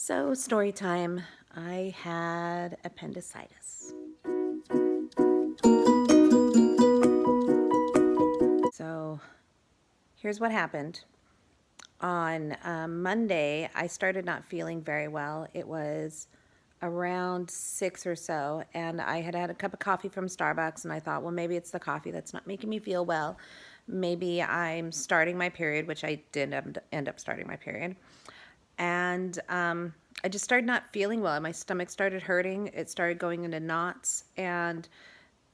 So, story time. I had appendicitis. So, here's what happened. On Monday, I started not feeling very well. It was around 6 or so, and I had had a cup of coffee from Starbucks, and I thought, well, maybe it's the coffee that's not making me feel well. Maybe I'm starting my period, which I did end up starting my period. And I just started not feeling well. My stomach started hurting. It started going into knots. And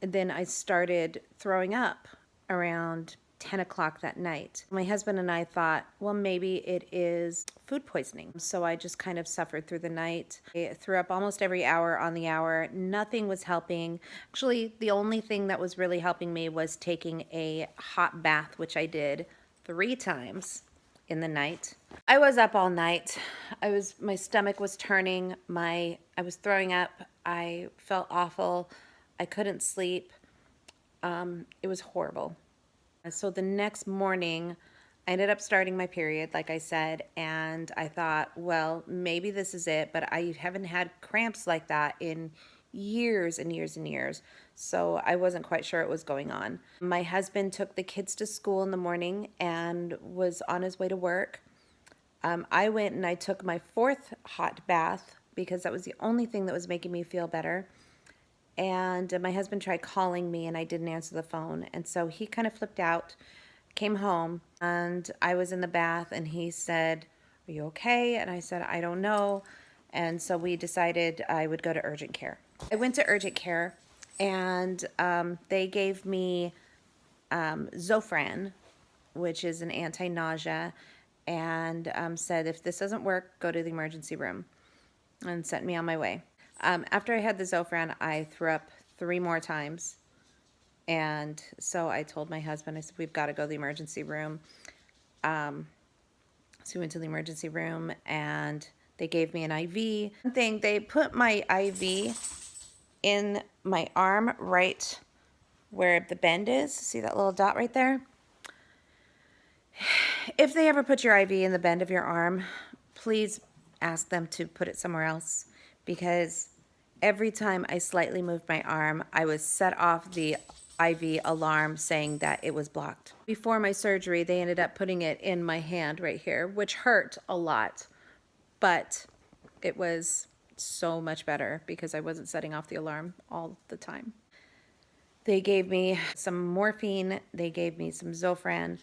then I started throwing up around 10 o'clock that night. My husband and I thought, well, maybe it is food poisoning. So I just kind of suffered through the night. I threw up almost every hour on the hour. Nothing was helping. Actually, the only thing that was really helping me was taking a hot bath, which I did 3 times in the night. I was up all night. My stomach was turning. I was throwing up. I felt awful. I couldn't sleep. It was horrible. So the next morning, I ended up starting my period, like I said, and I thought, well, maybe this is it, but I haven't had cramps like that in years and years and years, so I wasn't quite sure what was going on. My husband took the kids to school in the morning and was on his way to work. I went and I took my 4th hot bath because that was the only thing that was making me feel better. And my husband tried calling me and I didn't answer the phone. And so he kind of flipped out, came home, and I was in the bath and he said, "Are you okay?" And I said, "I don't know." And so we decided I would go to urgent care. I went to urgent care and they gave me Zofran, which is an anti-nausea, and said, if this doesn't work, go to the emergency room, and sent me on my way. After I had the Zofran, I threw up 3 more times. And so I told my husband, I said, we've got to go to the emergency room. So we went to the emergency room and they gave me an IV. One thing, they put my IV in my arm right where the bend is. See that little dot right there? If they ever put your IV in the bend of your arm, please ask them to put it somewhere else, because every time I slightly moved my arm, I was set off the IV alarm saying that it was blocked. Before my surgery, they ended up putting it in my hand right here, which hurt a lot, but it was so much better because I wasn't setting off the alarm all the time. They gave me some morphine, they gave me some Zofran,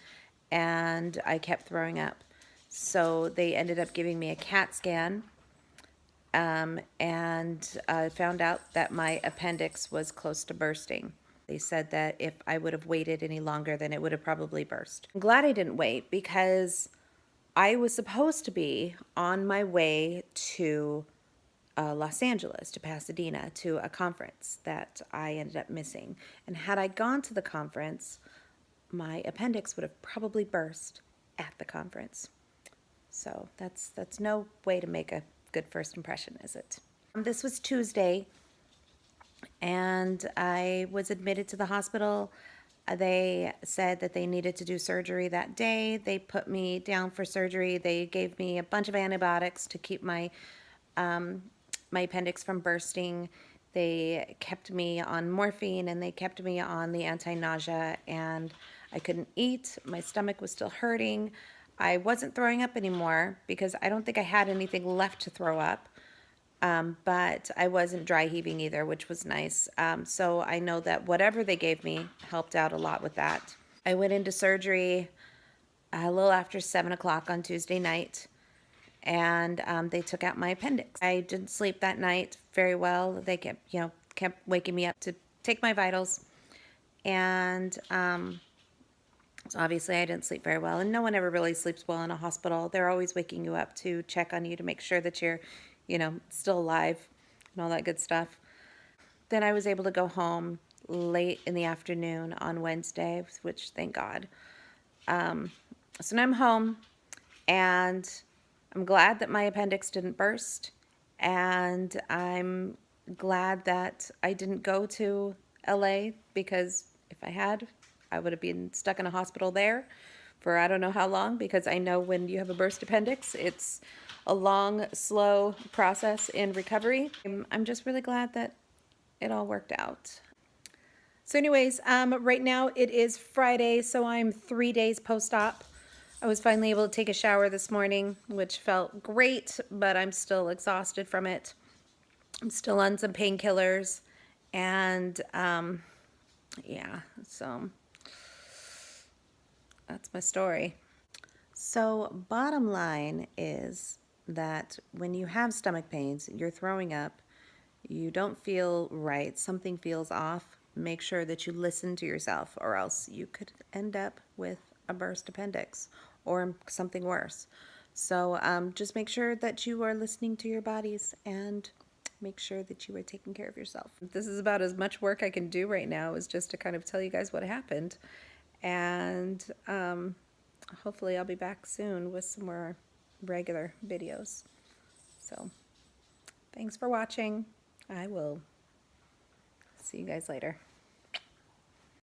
and I kept throwing up. So they ended up giving me a CAT scan, and I found out that my appendix was close to bursting. They said that if I would have waited any longer, then it would have probably burst. I'm glad I didn't wait because I was supposed to be on my way to Los Angeles, to Pasadena, to a conference that I ended up missing. And had I gone to the conference, my appendix would have probably burst at the conference. So that's no way to make a good first impression, is it? This was Tuesday, and I was admitted to the hospital. They said that they needed to do surgery that day. They put me down for surgery. They gave me a bunch of antibiotics to keep my my appendix from bursting. They kept me on morphine and they kept me on the anti-nausea, and I couldn't eat. My stomach was still hurting. I wasn't throwing up anymore because I don't think I had anything left to throw up. But I wasn't dry heaving either, which was nice. So I know that whatever they gave me helped out a lot with that. I went into surgery a little after 7 o'clock on Tuesday night, and they took out my appendix. I didn't sleep that night very well. They kept waking me up to take my vitals, and so obviously I didn't sleep very well, and no one ever really sleeps well in a hospital. They're always waking you up to check on you to make sure that you're, still alive and all that good stuff. Then I was able to go home late in the afternoon on Wednesday, which thank God. So now I'm home, and I'm glad that my appendix didn't burst, and I'm glad that I didn't go to LA, because if I had, I would have been stuck in a hospital there for I don't know how long, because I know when you have a burst appendix, it's a long, slow process in recovery. I'm just really glad that it all worked out. So anyways, right now it is Friday, so I'm 3 days post-op. I was finally able to take a shower this morning, which felt great, but I'm still exhausted from it. I'm still on some painkillers, and yeah, so that's my story. So bottom line is that when you have stomach pains, you're throwing up, you don't feel right, something feels off, make sure that you listen to yourself, or else you could end up with a burst appendix or something worse. So just make sure that you are listening to your bodies and make sure that you are taking care of yourself. This is about as much work I can do right now, is just to kind of tell you guys what happened. And hopefully I'll be back soon with some more regular videos. So thanks for watching. I will see you guys later.